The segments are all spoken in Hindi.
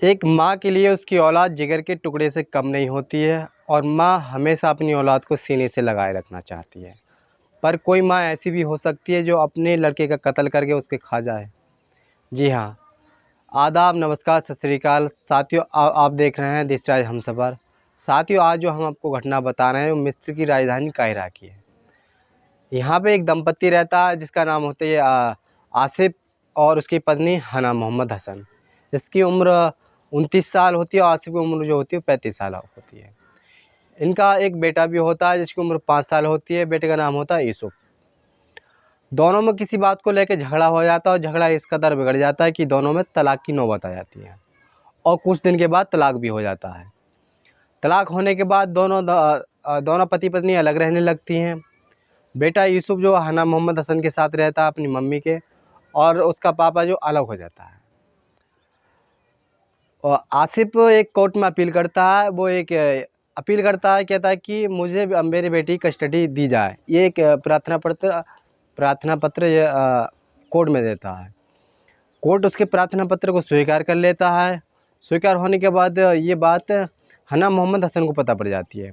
एक माँ के लिए उसकी औलाद जिगर के टुकड़े से कम नहीं होती है और माँ हमेशा अपनी औलाद को सीने से लगाए रखना चाहती है। पर कोई माँ ऐसी भी हो सकती है जो अपने लड़के का कत्ल करके उसके खा जाए। जी हाँ, आदाब, नमस्कार, सत श्री अकाल साथियों, आप देख रहे हैं देशराज हमसफ़र। साथियों, आज जो हम आपको घटना बता रहे हैं वो मिस्र की राजधानी काहिरा की है। यहाँ पे एक दंपति रहता है जिसका नाम होता है आसिफ और उसकी पत्नी हना मोहम्मद हसन, जिसकी उम्र 29 साल होती है और आसिफ की उम्र जो होती है 35 साल होती है। इनका एक बेटा भी होता है जिसकी उम्र 5 साल होती है। बेटे का नाम होता है यूसुफ। दोनों में किसी बात को लेकर झगड़ा हो जाता है और झगड़ा इस कदर बिगड़ जाता है कि दोनों में तलाक की नौबत आ जाती है और कुछ दिन के बाद तलाक भी हो जाता है। तलाक होने के बाद दोनों पति पत्नी अलग रहने लगती हैं। बेटा यूसुफ जो हना मोहम्मद हसन के साथ रहता है अपनी मम्मी के, और उसका पापा जो अलग हो जाता है। और आसिफ एक कोर्ट में अपील करता है। वो एक अपील करता है, कहता है कि मुझे मेरी बेटी की कस्टडी दी जाए। ये एक प्रार्थना पत्र कोर्ट में देता है। कोर्ट उसके प्रार्थना पत्र को स्वीकार कर लेता है। स्वीकार होने के बाद ये बात हना मोहम्मद हसन को पता पड़ जाती है।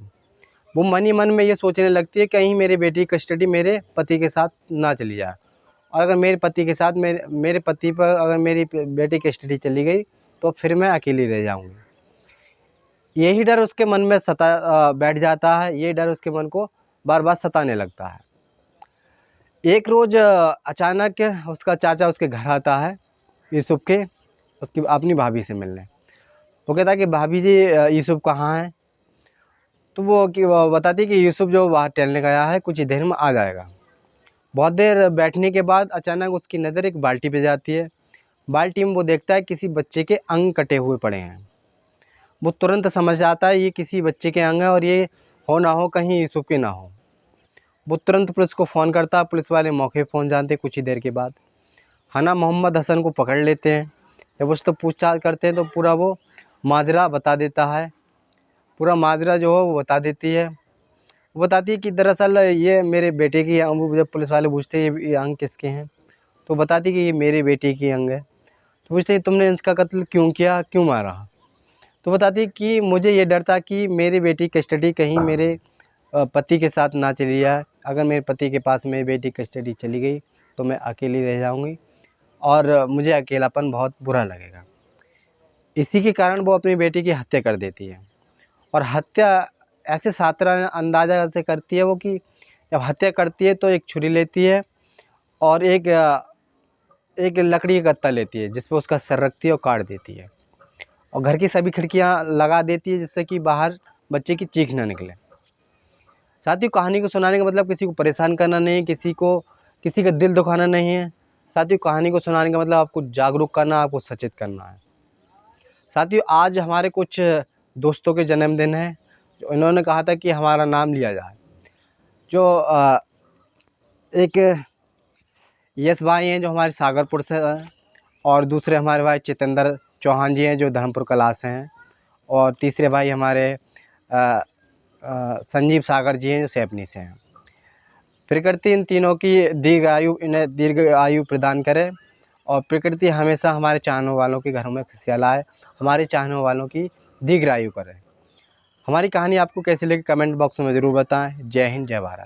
वो मन ही मन में ये सोचने लगती है कहीं मेरी बेटी की कस्टडी मेरे पति के साथ ना चली जाए, और अगर मेरे पति के साथ मेरे पति पर अगर मेरी बेटी की कस्टडी चली गई तो फिर मैं अकेली रह जाऊंगी। यही डर उसके मन में बैठ जाता है। ये डर उसके मन को बार बार सताने लगता है। एक रोज़ अचानक उसका चाचा उसके घर आता है यूसुफ के, उसकी अपनी भाभी से मिलने। वो कहता है कि भाभी जी यूसुफ कहाँ है? तो वो बताती कि यूसुफ जो बाहर टहलने गया है, कुछ ही देर में आ जाएगा। बहुत देर बैठने के बाद अचानक उसकी नज़र एक बाल्टी पे जाती है। बाल्टी में वो देखता है किसी बच्चे के अंग कटे हुए पड़े हैं। वो तुरंत समझ आता है ये किसी बच्चे के अंग है और ये हो ना हो कहीं यूसुफ के ना हो। वो तुरंत पुलिस को फ़ोन करता है। पुलिस वाले मौके पर पहुँच जाते। कुछ ही देर के बाद हना मोहम्मद हसन को पकड़ लेते हैं। जब उससे पूछताछ करते हैं तो पूरा वो माजरा बता देता है। पूरा माजरा जो है वो बता देती है। वो बताती है कि दरअसल ये मेरे बेटे की अंग। जब पुलिस वाले पूछते हैं ये अंग किसके हैं, तो बताती है कि ये मेरे बेटे की अंग है। तो पूछते हैं तुमने इसका कत्ल क्यों किया, क्यों मारा? तो बताती है कि मुझे ये डर था कि मेरी बेटी की कस्टडी कहीं मेरे पति के साथ ना चली जाए। अगर मेरे पति के पास मेरी बेटी की कस्टडी चली गई तो मैं अकेली रह जाऊंगी और मुझे अकेलापन बहुत बुरा लगेगा। इसी के कारण वो अपनी बेटी की हत्या कर देती है। और हत्या ऐसे साधारण अंदाज़ा से करती है वो कि जब हत्या करती है तो एक छुरी लेती है और एक लकड़ी का गत्ता लेती है जिस पे उसका सर रखती है और काट देती है, और घर की सभी खिड़कियां लगा देती है जिससे कि बाहर बच्चे की चीख ना निकले। साथियों, कहानी को सुनाने का मतलब किसी को परेशान करना नहीं है, किसी का दिल दुखाना नहीं है। साथियों, कहानी को सुनाने का मतलब आपको जागरूक करना, आपको सचेत करना है। साथियों, आज हमारे कुछ दोस्तों के जन्मदिन है। जो इन्होंने कहा था कि हमारा नाम लिया जाए। जो एक यश भाई हैं जो हमारे सागरपुर से हैं, और दूसरे हमारे भाई चितेंद्र चौहान जी हैं जो धर्मपुर कला से हैं, और तीसरे भाई हमारे संजीव सागर जी हैं जो सैपनी से हैं। प्रकृति इन तीनों की इन्हें दीर्घ आयु प्रदान करे, और प्रकृति हमेशा हमारे चाहने वालों के घरों में खुशियाँ लाए, हमारे चाहने वालों की दीर्घ आयु करे। हमारी कहानी आपको कैसी लगी कमेंट बॉक्स में ज़रूर बताएं। जय हिंद, जय भारत।